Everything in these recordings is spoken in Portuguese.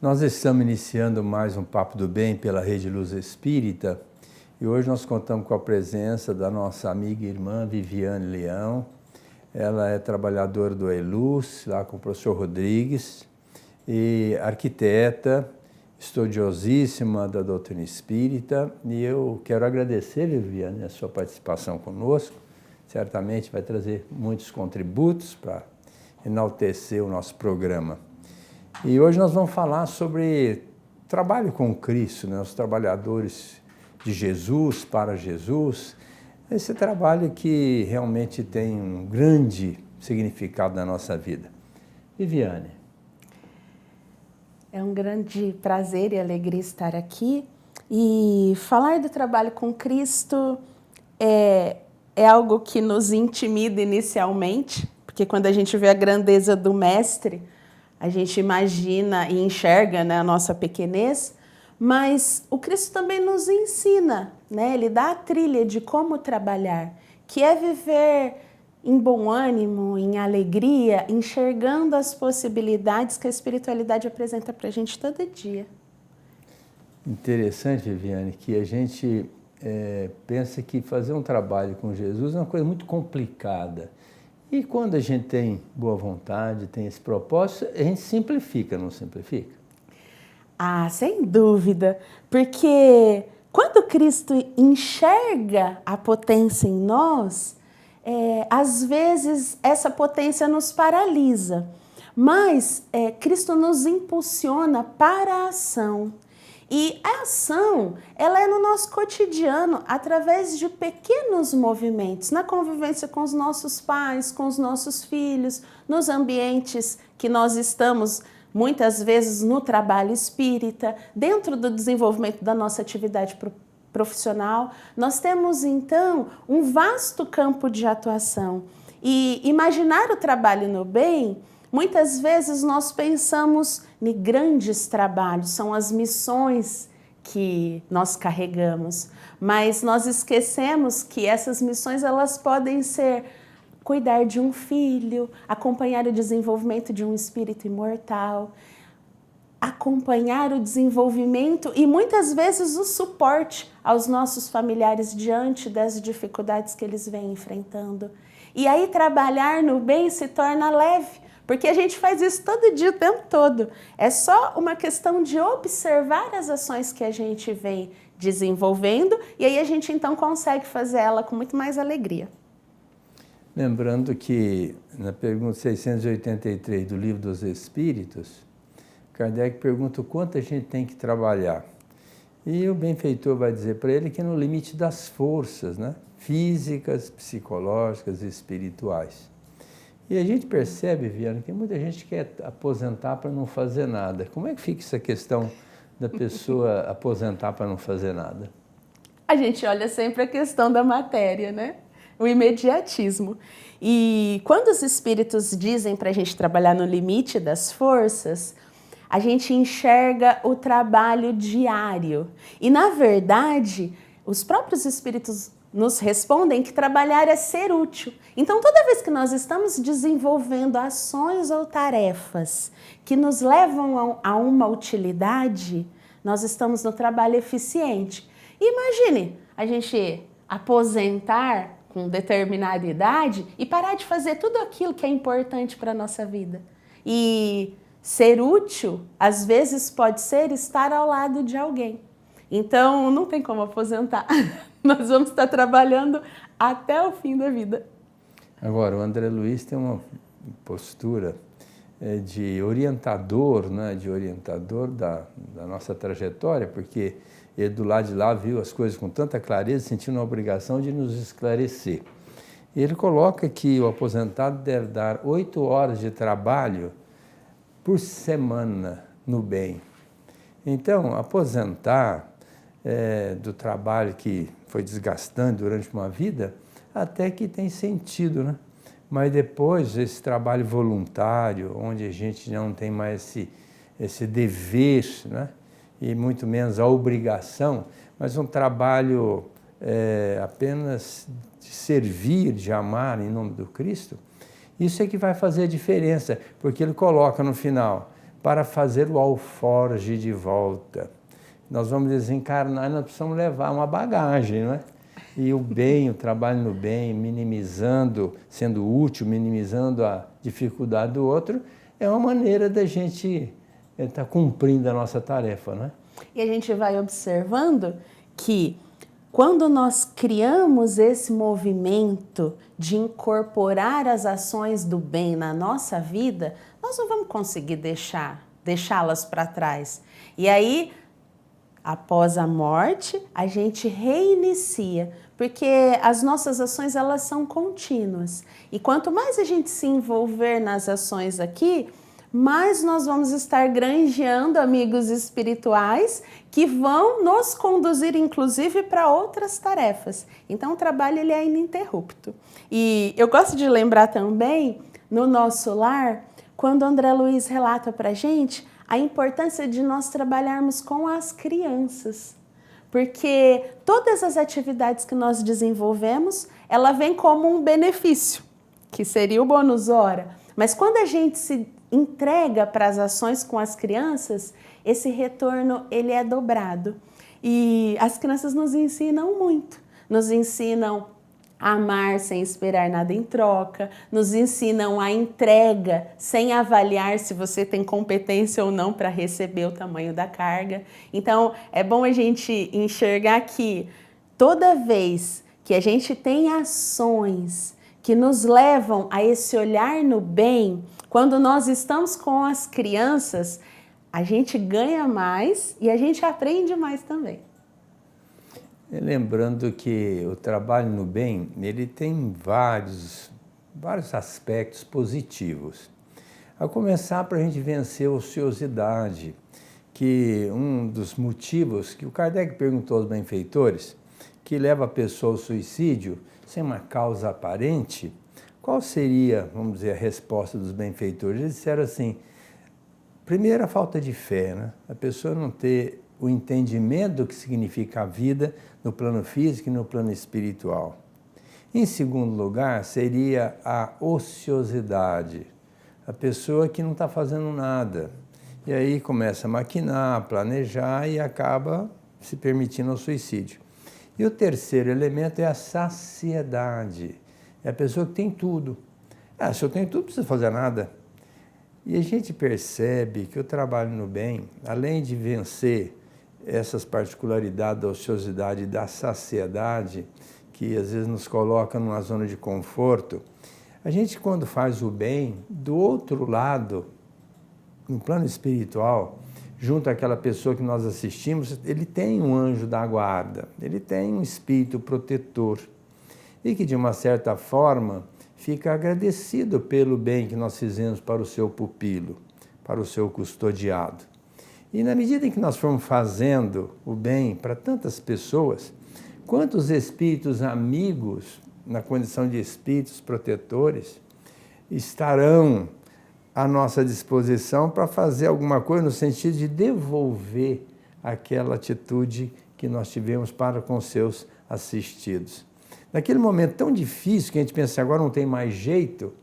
Nós estamos iniciando mais um Papo do Bem pela Rede Luz Espírita e hoje nós contamos com a presença da nossa amiga e irmã Viviane Leão. Ela é trabalhadora do ELUS, lá com o professor Rodrigues, e arquiteta, estudiosíssima da doutrina espírita. E eu quero agradecer, Viviane, a sua participação conosco. Certamente vai trazer muitos contributos para enaltecer o nosso programa. E hoje nós vamos falar sobre trabalho com Cristo, né? Os trabalhadores de Jesus, para Jesus. Esse trabalho que realmente tem um grande significado na nossa vida. Viviane. É um grande prazer e alegria estar aqui. E falar do trabalho com Cristo é algo que nos intimida inicialmente, porque quando a gente vê a grandeza do Mestre, a gente imagina e enxerga, né, a nossa pequenez, mas o Cristo também nos ensina, né? Ele dá a trilha de como trabalhar, que é viver em bom ânimo, em alegria, enxergando as possibilidades que a espiritualidade apresenta para a gente todo dia. Interessante, Viviane, que a gente pensa que fazer um trabalho com Jesus é uma coisa muito complicada. E quando a gente tem boa vontade, tem esse propósito, a gente simplifica, não simplifica? Ah, sem dúvida, porque quando Cristo enxerga a potência em nós, às vezes essa potência nos paralisa, mas Cristo nos impulsiona para a ação. E a ação, ela é no nosso cotidiano, através de pequenos movimentos, na convivência com os nossos pais, com os nossos filhos, nos ambientes que nós estamos, muitas vezes no trabalho espírita, dentro do desenvolvimento da nossa atividade profissional. Nós temos, então, um vasto campo de atuação. E imaginar o trabalho no bem, muitas vezes nós pensamos em grandes trabalhos, são as missões que nós carregamos, mas nós esquecemos que essas missões elas podem ser cuidar de um filho, acompanhar o desenvolvimento de um espírito imortal, acompanhar o desenvolvimento e muitas vezes o suporte aos nossos familiares diante das dificuldades que eles vêm enfrentando. E aí trabalhar no bem se torna leve, porque a gente faz isso todo dia, o tempo todo. É só uma questão de observar as ações que a gente vem desenvolvendo e aí a gente então consegue fazer ela com muito mais alegria. Lembrando que na pergunta 683 do Livro dos Espíritos, Kardec pergunta o quanto a gente tem que trabalhar. E o benfeitor vai dizer para ele que é no limite das forças, né? Físicas, psicológicas e espirituais. E a gente percebe, Viana, que muita gente quer aposentar para não fazer nada. Como é que fica essa questão da pessoa aposentar para não fazer nada? A gente olha sempre a questão da matéria, né? O imediatismo. E quando os espíritos dizem para a gente trabalhar no limite das forças, a gente enxerga o trabalho diário. E, na verdade, os próprios espíritos nos respondem que trabalhar é ser útil. Então, toda vez que nós estamos desenvolvendo ações ou tarefas que nos levam a uma utilidade, nós estamos no trabalho eficiente. Imagine a gente aposentar com determinada idade e parar de fazer tudo aquilo que é importante para a nossa vida. E ser útil, às vezes, pode ser estar ao lado de alguém. Então, não tem como aposentar. Nós vamos estar trabalhando até o fim da vida. Agora, o André Luiz tem uma postura de orientador, né? De orientador da nossa trajetória, porque ele do lado de lá viu as coisas com tanta clareza, sentindo a obrigação de nos esclarecer. Ele coloca que o aposentado deve dar 8 horas de trabalho por semana no bem. Então, aposentar do trabalho que foi desgastante durante uma vida, até que tem sentido, né? Mas depois, esse trabalho voluntário, onde a gente não tem mais esse dever, né? E muito menos a obrigação, mas um trabalho apenas de servir, de amar em nome do Cristo, isso é que vai fazer a diferença, porque ele coloca no final, para fazer o alforje de volta. Nós vamos desencarnar e nós precisamos levar uma bagagem, não é? E o bem, o trabalho no bem, minimizando, sendo útil, minimizando a dificuldade do outro, é uma maneira da gente estar cumprindo a nossa tarefa, não é? E a gente vai observando que quando nós criamos esse movimento de incorporar as ações do bem na nossa vida, nós não vamos conseguir deixá-las para trás. E aí, após a morte, a gente reinicia, porque as nossas ações elas são contínuas. E quanto mais a gente se envolver nas ações aqui, mais nós vamos estar granjeando amigos espirituais que vão nos conduzir, inclusive, para outras tarefas. Então, o trabalho ele é ininterrupto. E eu gosto de lembrar também, no nosso lar, quando André Luiz relata para a gente a importância de nós trabalharmos com as crianças. Porque todas as atividades que nós desenvolvemos, ela vem como um benefício, que seria o bônus hora. Mas quando a gente se entrega para as ações com as crianças, esse retorno ele é dobrado. E as crianças nos ensinam muito, nos ensinam a amar sem esperar nada em troca, nos ensinam a entrega sem avaliar se você tem competência ou não para receber o tamanho da carga. Então, é bom a gente enxergar que toda vez que a gente tem ações que nos levam a esse olhar no bem, quando nós estamos com as crianças, a gente ganha mais e a gente aprende mais também. Lembrando que o trabalho no bem, ele tem vários aspectos positivos. A começar para a gente vencer a ociosidade, que um dos motivos que o Kardec perguntou aos benfeitores, que leva a pessoa ao suicídio sem uma causa aparente, qual seria, vamos dizer, a resposta dos benfeitores? Eles disseram assim, primeiro a falta de fé, né? A pessoa não ter o entendimento do que significa a vida no plano físico e no plano espiritual. Em segundo lugar, seria a ociosidade, a pessoa que não está fazendo nada. E aí começa a maquinar, a planejar e acaba se permitindo o suicídio. E o terceiro elemento é a saciedade. É a pessoa que tem tudo. Se eu tenho tudo, não preciso fazer nada. E a gente percebe que o trabalho no bem, além de vencer essas particularidades da ociosidade e da saciedade, que às vezes nos coloca numa zona de conforto, a gente quando faz o bem, do outro lado, no plano espiritual, junto àquela pessoa que nós assistimos, ele tem um anjo da guarda, ele tem um espírito protetor, e que de uma certa forma fica agradecido pelo bem que nós fizemos para o seu pupilo, para o seu custodiado. E na medida em que nós formos fazendo o bem para tantas pessoas, quantos espíritos amigos, na condição de espíritos protetores, estarão à nossa disposição para fazer alguma coisa no sentido de devolver aquela atitude que nós tivemos para com seus assistidos. Naquele momento tão difícil que a gente pensa, agora não tem mais jeito,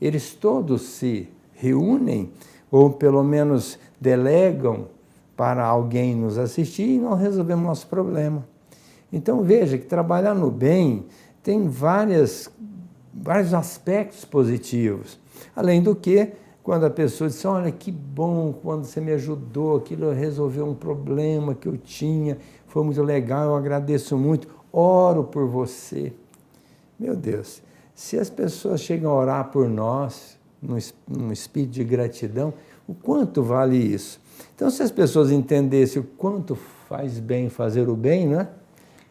eles todos se reúnem, ou pelo menos delegam para alguém nos assistir e nós resolvemos nosso problema. Então veja que trabalhar no bem tem vários aspectos positivos. Além do que, quando a pessoa diz, olha que bom, quando você me ajudou, aquilo resolveu um problema que eu tinha, foi muito legal, eu agradeço muito, oro por você. Meu Deus, se as pessoas chegam a orar por nós, num espírito de gratidão, o quanto vale isso? Então, se as pessoas entendessem o quanto faz bem fazer o bem, né?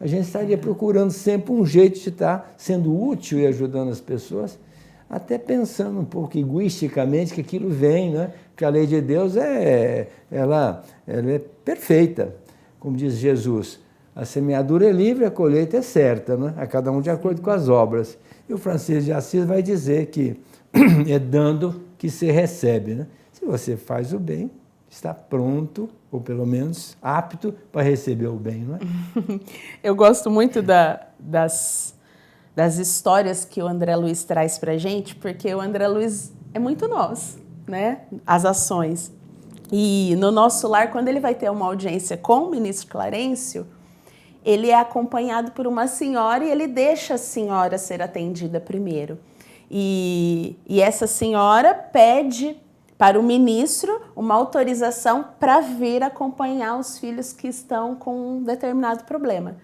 A gente estaria procurando sempre um jeito de estar sendo útil e ajudando as pessoas, até pensando um pouco egoisticamente que aquilo vem, né? Porque a lei de Deus ela é perfeita. Como diz Jesus, a semeadura é livre, a colheita é certa, né? A cada um de acordo com as obras. E o Francisco de Assis vai dizer que é dando que se recebe, né? Se você faz o bem, está pronto, ou pelo menos apto para receber o bem, não é? Eu gosto muito das histórias que o André Luiz traz para a gente, porque o André Luiz é muito nós, né? As ações. E no Nosso Lar, quando ele vai ter uma audiência com o ministro Clarencio, ele é acompanhado por uma senhora e ele deixa a senhora ser atendida primeiro. E essa senhora pede para o ministro uma autorização para vir acompanhar os filhos que estão com um determinado problema.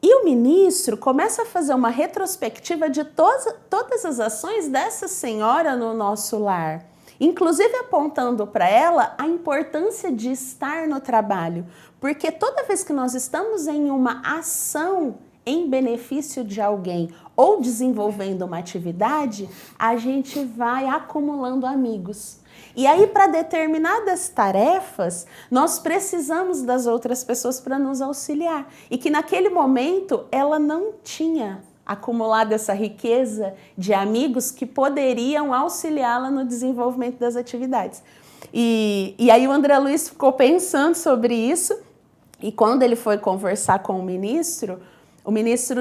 E o ministro começa a fazer uma retrospectiva de todas as ações dessa senhora no Nosso Lar, inclusive apontando para ela a importância de estar no trabalho, porque toda vez que nós estamos em uma ação em benefício de alguém ou desenvolvendo uma atividade, a gente vai acumulando amigos. E aí, para determinadas tarefas, nós precisamos das outras pessoas para nos auxiliar. E que naquele momento ela não tinha acumulado essa riqueza de amigos que poderiam auxiliá-la no desenvolvimento das atividades. E aí o André Luiz ficou pensando sobre isso, e quando ele foi conversar com o ministro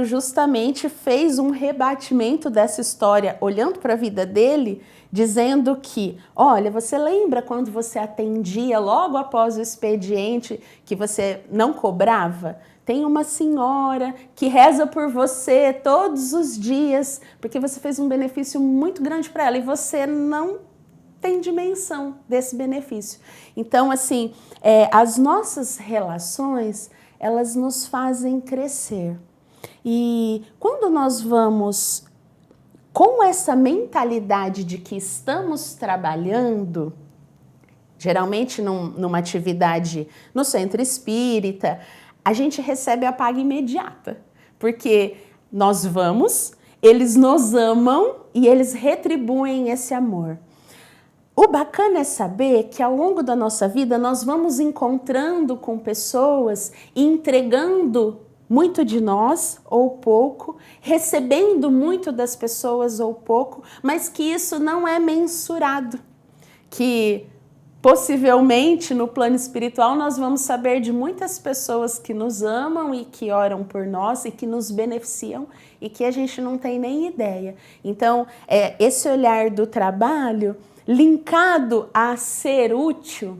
justamente fez um rebatimento dessa história, olhando para a vida dele, dizendo que, olha, você lembra quando você atendia logo após o expediente que você não cobrava? Tem uma senhora que reza por você todos os dias, porque você fez um benefício muito grande para ela e você não tem dimensão desse benefício. Então, assim, as nossas relações, elas nos fazem crescer. E quando nós vamos com essa mentalidade de que estamos trabalhando, geralmente numa atividade no centro espírita, a gente recebe a paga imediata, porque nós vamos, eles nos amam e eles retribuem esse amor. O bacana é saber que ao longo da nossa vida nós vamos encontrando com pessoas e entregando muito de nós ou pouco, recebendo muito das pessoas ou pouco, mas que isso não é mensurado, que possivelmente no plano espiritual nós vamos saber de muitas pessoas que nos amam e que oram por nós e que nos beneficiam e que a gente não tem nem ideia. Então, esse olhar do trabalho linkado a ser útil,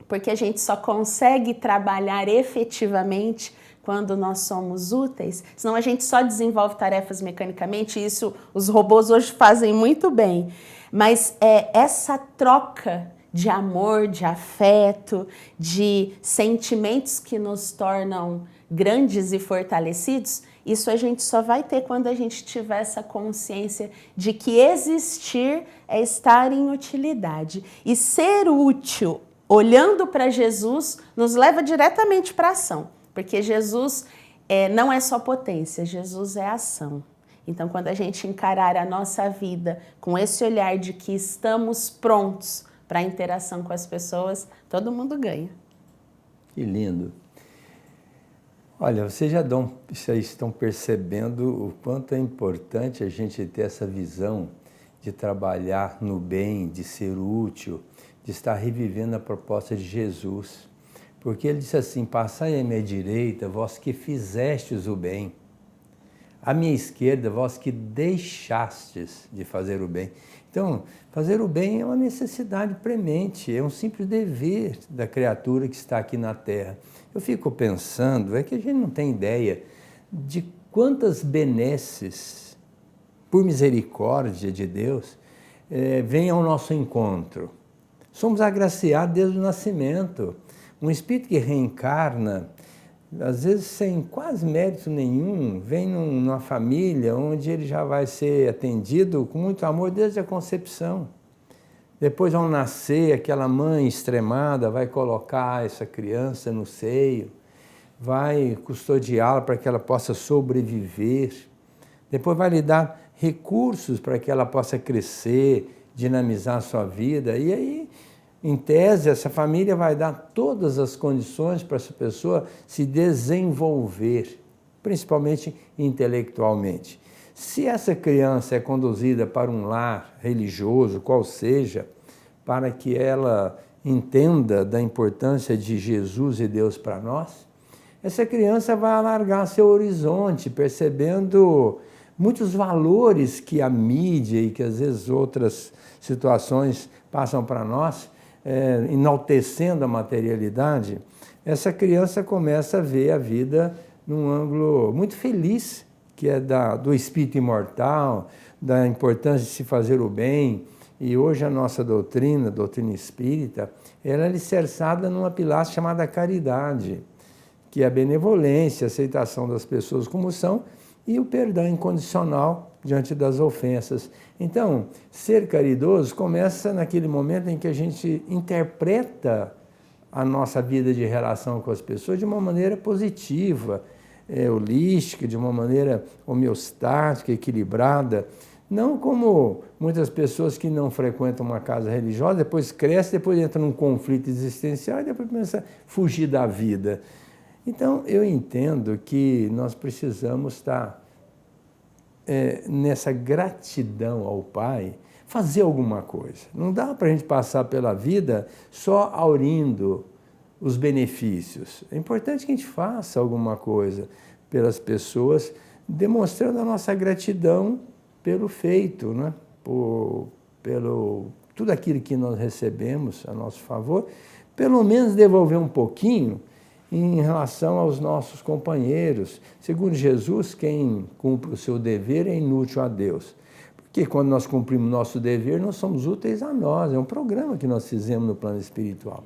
porque a gente só consegue trabalhar efetivamente quando nós somos úteis, senão a gente só desenvolve tarefas mecanicamente, e isso os robôs hoje fazem muito bem. Mas essa troca de amor, de afeto, de sentimentos que nos tornam grandes e fortalecidos, isso a gente só vai ter quando a gente tiver essa consciência de que existir é estar em utilidade. E ser útil, olhando para Jesus, nos leva diretamente para a ação. Porque Jesus não é só potência, Jesus é ação. Então, quando a gente encarar a nossa vida com esse olhar de que estamos prontos para a interação com as pessoas, todo mundo ganha. Que lindo. Olha, vocês já estão percebendo o quanto é importante a gente ter essa visão de trabalhar no bem, de ser útil, de estar revivendo a proposta de Jesus. Porque ele disse assim, passai à minha direita, vós que fizestes o bem. À minha esquerda, vós que deixastes de fazer o bem. Então, fazer o bem é uma necessidade premente, é um simples dever da criatura que está aqui na Terra. Eu fico pensando, é que a gente não tem ideia de quantas benesses, por misericórdia de Deus, vêm ao nosso encontro. Somos agraciados desde o nascimento. Um espírito que reencarna, às vezes sem quase mérito nenhum, vem numa família onde ele já vai ser atendido com muito amor desde a concepção. Depois, ao nascer, aquela mãe extremada vai colocar essa criança no seio, vai custodiá-la para que ela possa sobreviver. Depois vai lhe dar recursos para que ela possa crescer, dinamizar a sua vida. E aí, em tese, essa família vai dar todas as condições para essa pessoa se desenvolver, principalmente intelectualmente. Se essa criança é conduzida para um lar religioso, qual seja, para que ela entenda da importância de Jesus e Deus para nós, essa criança vai alargar seu horizonte, percebendo muitos valores que a mídia e que às vezes outras situações passam para nós, enaltecendo a materialidade, essa criança começa a ver a vida num ângulo muito feliz, que é do espírito imortal, da importância de se fazer o bem. E hoje a nossa doutrina, a doutrina espírita, ela é alicerçada numa pilastra chamada caridade, que é a benevolência, a aceitação das pessoas como são e o perdão incondicional diante das ofensas. Então, ser caridoso começa naquele momento em que a gente interpreta a nossa vida de relação com as pessoas de uma maneira positiva, holística, de uma maneira homeostática, equilibrada, não como muitas pessoas que não frequentam uma casa religiosa, depois cresce, depois entra num conflito existencial e depois começa a fugir da vida. Então, eu entendo que nós precisamos estar nessa gratidão ao Pai, fazer alguma coisa. Não dá para a gente passar pela vida só aurindo os benefícios. É importante que a gente faça alguma coisa pelas pessoas, demonstrando a nossa gratidão pelo feito, né? Pelo tudo aquilo que nós recebemos a nosso favor, pelo menos devolver um pouquinho em relação aos nossos companheiros. Segundo Jesus, quem cumpre o seu dever é inútil a Deus. Porque quando nós cumprimos o nosso dever, nós somos úteis a nós. É um programa que nós fizemos no plano espiritual.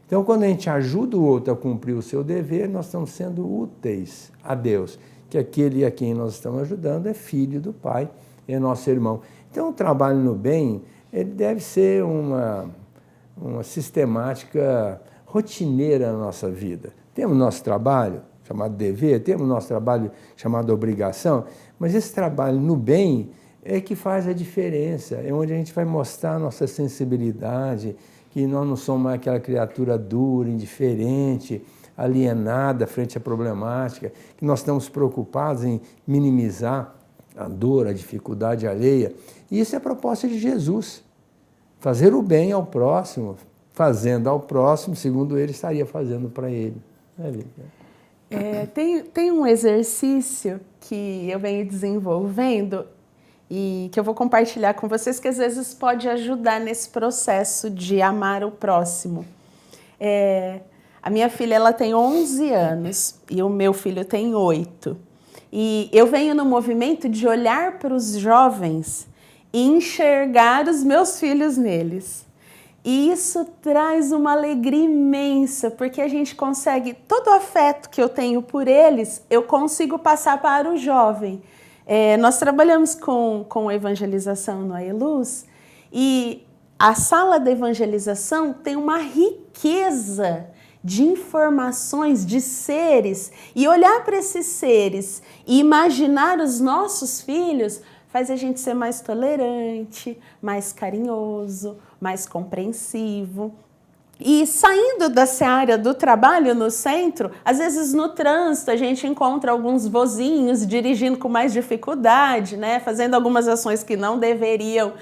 Então, quando a gente ajuda o outro a cumprir o seu dever, nós estamos sendo úteis a Deus, que aquele a quem nós estamos ajudando é filho do Pai, é nosso irmão. Então, o trabalho no bem, ele deve ser uma sistemática rotineira na nossa vida. Temos nosso trabalho, chamado dever, temos nosso trabalho chamado obrigação, mas esse trabalho no bem é que faz a diferença, é onde a gente vai mostrar a nossa sensibilidade, que nós não somos mais aquela criatura dura, indiferente, alienada frente à problemática, que nós estamos preocupados em minimizar a dor, a dificuldade alheia. E isso é a proposta de Jesus, fazer o bem ao próximo, fazendo ao próximo, segundo ele, estaria fazendo para ele. Tem um exercício que eu venho desenvolvendo e que eu vou compartilhar com vocês, que às vezes pode ajudar nesse processo de amar o próximo. A minha filha ela tem 11 anos e o meu filho tem 8. E eu venho no movimento de olhar para os jovens e enxergar os meus filhos neles. E isso traz uma alegria imensa, porque a gente consegue, todo o afeto que eu tenho por eles, eu consigo passar para o jovem. Nós trabalhamos com evangelização no AELUZ e a sala de evangelização tem uma riqueza de informações, de seres, e olhar para esses seres e imaginar os nossos filhos faz a gente ser mais tolerante, mais carinhoso, mais compreensivo. E saindo da seara do trabalho no centro, às vezes no trânsito a gente encontra alguns vozinhos dirigindo com mais dificuldade, né? Fazendo algumas ações que não deveriam.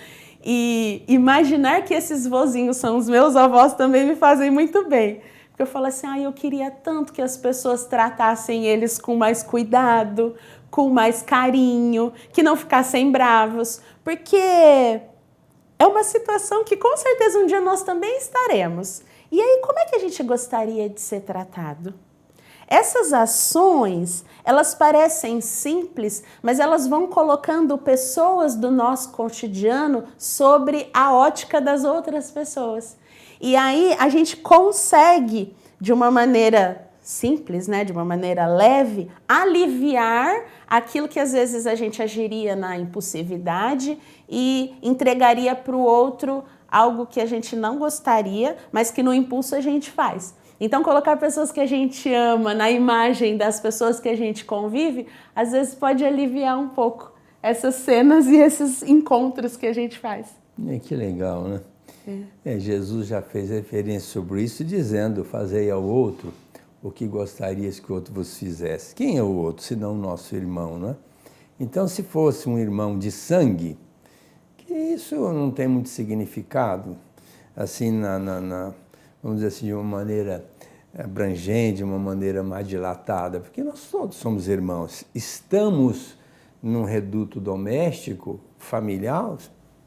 E imaginar que esses vozinhos são os meus avós também me fazem muito bem. Porque eu falo assim, eu queria tanto que as pessoas tratassem eles com mais cuidado, com mais carinho, que não ficassem bravos, porque é uma situação que com certeza um dia nós também estaremos. E aí, como é que a gente gostaria de ser tratado? Essas ações, elas parecem simples, mas elas vão colocando pessoas do nosso cotidiano sobre a ótica das outras pessoas. E aí a gente consegue, de uma maneira simples, né, de uma maneira leve, aliviar aquilo que às vezes a gente agiria na impulsividade e entregaria para o outro algo que a gente não gostaria, mas que no impulso a gente faz. Então, colocar pessoas que a gente ama na imagem das pessoas que a gente convive, às vezes pode aliviar um pouco essas cenas e esses encontros que a gente faz. Que legal, né? Jesus já fez referência sobre isso, dizendo, fazei ao outro o que gostarias que o outro vos fizesse. Quem é o outro, senão o nosso irmão, né? Então, se fosse um irmão de sangue, que isso não tem muito significado, assim, vamos dizer assim, de uma maneira abrangente, de uma maneira mais dilatada, porque nós todos somos irmãos. Estamos num reduto doméstico, familiar,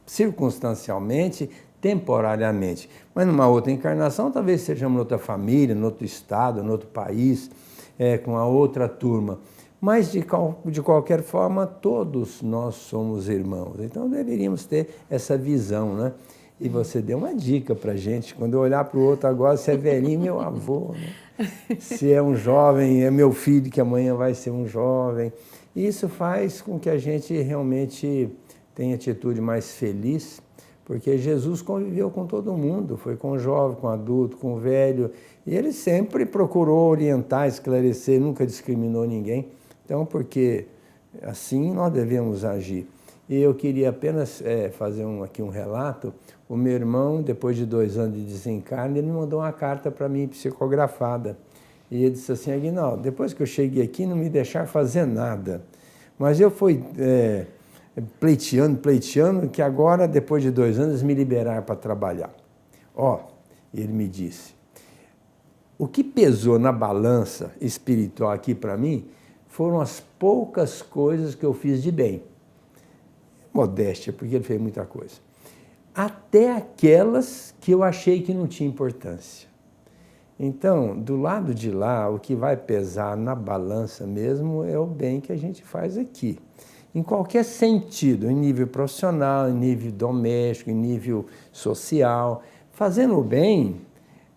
circunstancialmente, temporariamente. Mas numa outra encarnação, talvez sejamos noutra família, em outro estado, em outro país, com a outra turma. Mas, de qualquer forma, todos nós somos irmãos. Então, deveríamos ter essa visão, né? E você deu uma dica para a gente. Quando eu olhar para o outro agora, se é velhinho, meu avô, né? Se é um jovem, é meu filho, que amanhã vai ser um jovem. Isso faz com que a gente realmente tenha atitude mais feliz, porque Jesus conviveu com todo mundo, foi com o jovem, com o adulto, com o velho, e ele sempre procurou orientar, esclarecer, nunca discriminou ninguém. Então, porque assim nós devemos agir. E eu queria apenas fazer aqui um relato. O meu irmão, depois de 2 anos de desencarne, ele me mandou uma carta para mim, psicografada. E ele disse assim: Aguinaldo, depois que eu cheguei aqui, não me deixaram fazer nada. Mas eu fui pleiteando, que agora, depois de 2 anos, me liberaram para trabalhar. Ele me disse, o que pesou na balança espiritual aqui para mim foram as poucas coisas que eu fiz de bem. Modéstia, porque ele fez muita coisa. Até aquelas que eu achei que não tinha importância. Então, do lado de lá, o que vai pesar na balança mesmo é o bem que a gente faz aqui. Em qualquer sentido, em nível profissional, em nível doméstico, em nível social. Fazendo o bem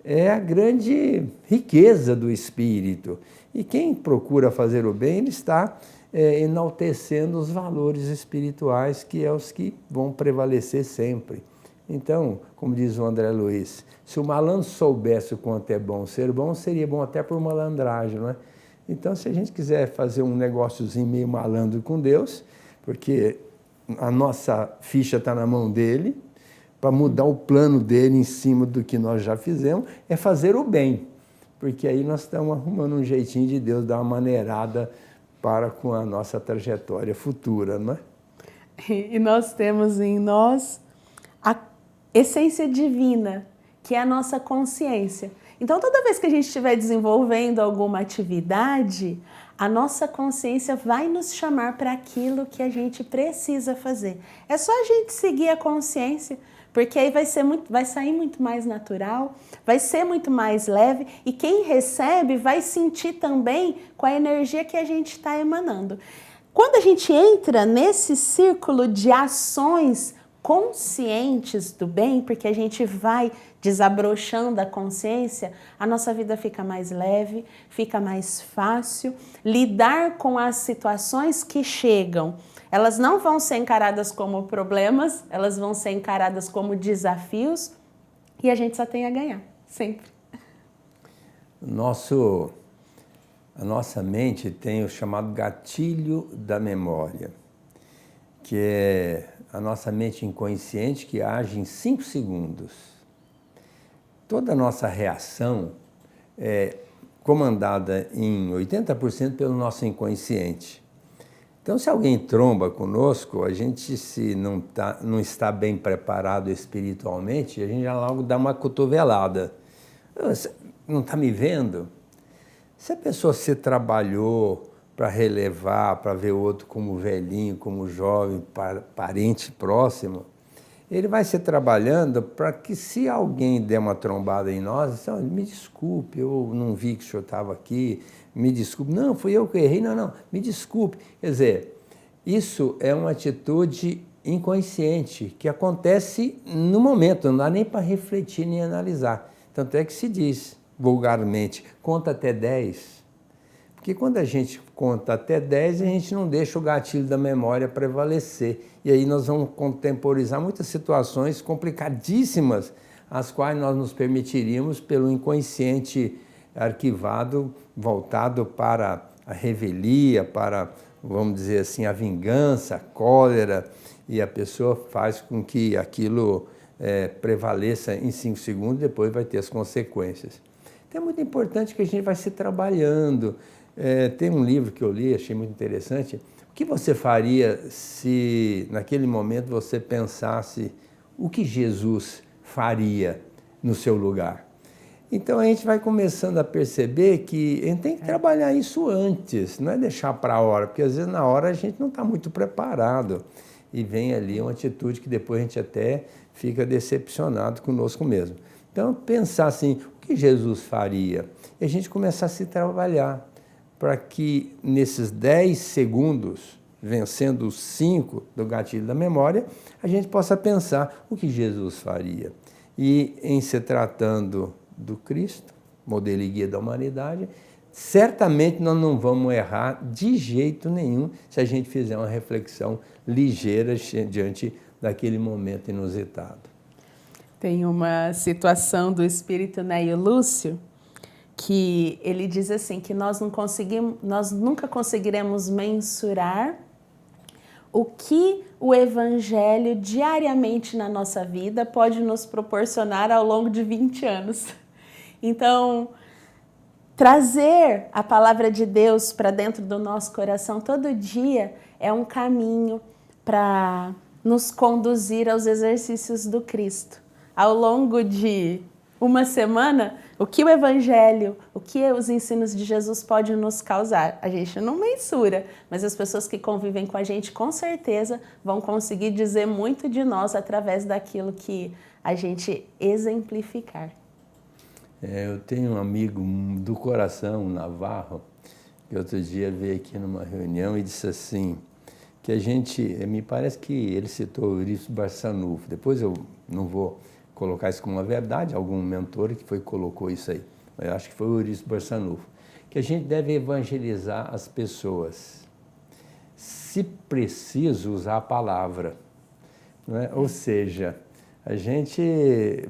é a grande riqueza do espírito. E quem procura fazer o bem, ele está enaltecendo os valores espirituais, que é os que vão prevalecer sempre. Então, como diz o André Luiz, se o malandro soubesse o quanto é bom ser bom, seria bom até por malandragem, não é? Então, se a gente quiser fazer um negóciozinho meio malandro com Deus, porque a nossa ficha está na mão dele, para mudar o plano dele em cima do que nós já fizemos, é fazer o bem. Porque aí nós estamos arrumando um jeitinho de Deus dar uma maneirada para com a nossa trajetória futura, não é? E nós temos em nós a essência divina, que é a nossa consciência. Então, toda vez que a gente estiver desenvolvendo alguma atividade, a nossa consciência vai nos chamar para aquilo que a gente precisa fazer. É só a gente seguir a consciência, porque aí vai sair muito mais natural, vai ser muito mais leve, e quem recebe vai sentir também com a energia que a gente está emanando. Quando a gente entra nesse círculo de ações conscientes do bem, porque a gente vai desabrochando a consciência, a nossa vida fica mais leve, fica mais fácil. Lidar com as situações que chegam, elas não vão ser encaradas como problemas, elas vão ser encaradas como desafios, e a gente só tem a ganhar, sempre. A nossa mente tem o chamado gatilho da memória, que é a nossa mente inconsciente que age em 5 segundos. Toda a nossa reação é comandada em 80% pelo nosso inconsciente. Então, se alguém tromba conosco, a gente, se não está bem preparado espiritualmente, a gente já logo dá uma cotovelada. Você não está me vendo? Se a pessoa se trabalhou para relevar, para ver o outro como velhinho, como jovem, parente próximo, ele vai se trabalhando para que, se alguém der uma trombada em nós, me desculpe, eu não vi que o senhor estava aqui, me desculpe, não, fui eu que errei, não, me desculpe. Quer dizer, isso é uma atitude inconsciente, que acontece no momento, não dá nem para refletir nem analisar. Tanto é que se diz, vulgarmente, conta até 10. Porque quando a gente conta até 10, a gente não deixa o gatilho da memória prevalecer. E aí nós vamos contemporizar muitas situações complicadíssimas, as quais nós nos permitiríamos, pelo inconsciente arquivado, voltado para a revelia, para, vamos dizer assim, a vingança, a cólera, e a pessoa faz com que aquilo prevaleça em 5 segundos, depois vai ter as consequências. Então é muito importante que a gente vai se trabalhando. Tem um livro que eu li, achei muito interessante. O que você faria se, naquele momento, você pensasse o que Jesus faria no seu lugar? Então, a gente vai começando a perceber que a gente tem que trabalhar isso antes, não é deixar para a hora, porque às vezes na hora a gente não está muito preparado. e vem ali uma atitude que depois a gente até fica decepcionado conosco mesmo. Então, pensar assim, o que Jesus faria? E a gente começar a se trabalhar para que nesses 10 segundos, vencendo os 5 do gatilho da memória, a gente possa pensar o que Jesus faria. E em se tratando do Cristo, modelo e guia da humanidade, certamente nós não vamos errar de jeito nenhum se a gente fizer uma reflexão ligeira diante daquele momento inusitado. Tem uma situação do espírito Neio Lúcio que ele diz assim que nós nunca conseguiremos mensurar o que o Evangelho diariamente na nossa vida pode nos proporcionar ao longo de 20 anos. Então, trazer a palavra de Deus para dentro do nosso coração todo dia é um caminho para nos conduzir aos exercícios do Cristo. Ao longo de uma semana, o que o Evangelho, o que os ensinos de Jesus podem nos causar? A gente não mensura, mas as pessoas que convivem com a gente, com certeza, vão conseguir dizer muito de nós através daquilo que a gente exemplificar. Eu tenho um amigo do coração, um navarro, que outro dia veio aqui numa reunião e disse assim, que a gente, me parece que ele citou o Eurípides Barçanufo, depois eu não vou colocar isso como uma verdade, algum mentor que colocou isso aí, eu acho que foi o Eurípides Barçanufo, que a gente deve evangelizar as pessoas, se preciso usar a palavra, não é? Ou seja, a gente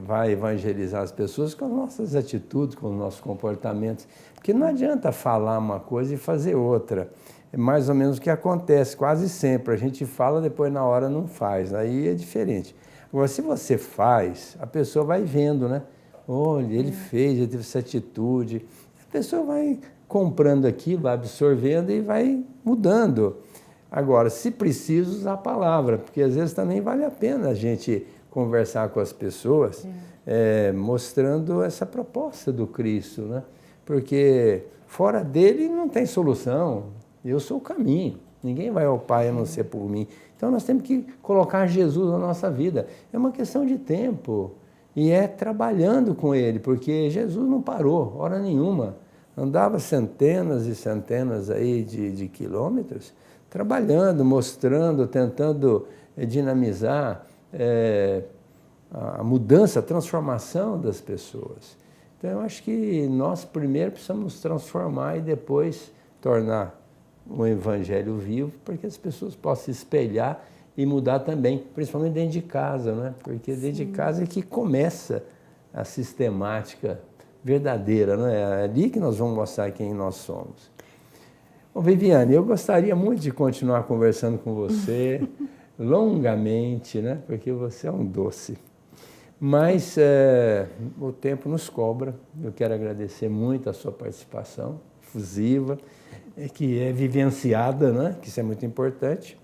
vai evangelizar as pessoas com as nossas atitudes, com os nossos comportamentos, porque não adianta falar uma coisa e fazer outra. É mais ou menos o que acontece quase sempre. A gente fala, depois na hora não faz, aí é diferente. Agora, se você faz, a pessoa vai vendo, né? Olha, ele fez, ele teve essa atitude. A pessoa vai comprando aquilo, vai absorvendo e vai mudando. Agora, se precisa, usar a palavra, porque às vezes também vale a pena a gente conversar com as pessoas, mostrando essa proposta do Cristo, né? Porque fora dele não tem solução, eu sou o caminho, ninguém vai ao Pai a não ser por mim. Então nós temos que colocar Jesus na nossa vida, é uma questão de tempo, e é trabalhando com Ele, porque Jesus não parou, hora nenhuma, andava centenas e centenas aí de quilômetros, trabalhando, mostrando, tentando dinamizar a mudança, a transformação das pessoas. Então, eu acho que nós primeiro precisamos nos transformar e depois tornar o Evangelho vivo, para que as pessoas possam se espelhar e mudar também, principalmente dentro de casa, né? Porque dentro de casa é que começa a sistemática verdadeira, né? É ali que nós vamos mostrar quem nós somos. Bom, Viviane, eu gostaria muito de continuar conversando com você, longamente, né? Porque você é um doce. Mas o tempo nos cobra. Eu quero agradecer muito a sua participação efusiva, que é vivenciada, né? Que isso é muito importante.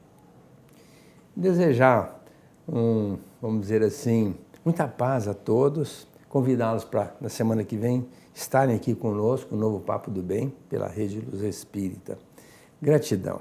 Desejar, vamos dizer assim, muita paz a todos, convidá-los para, na semana que vem, estarem aqui conosco, no novo Papo do Bem, pela Rede Luz Espírita. Gratidão.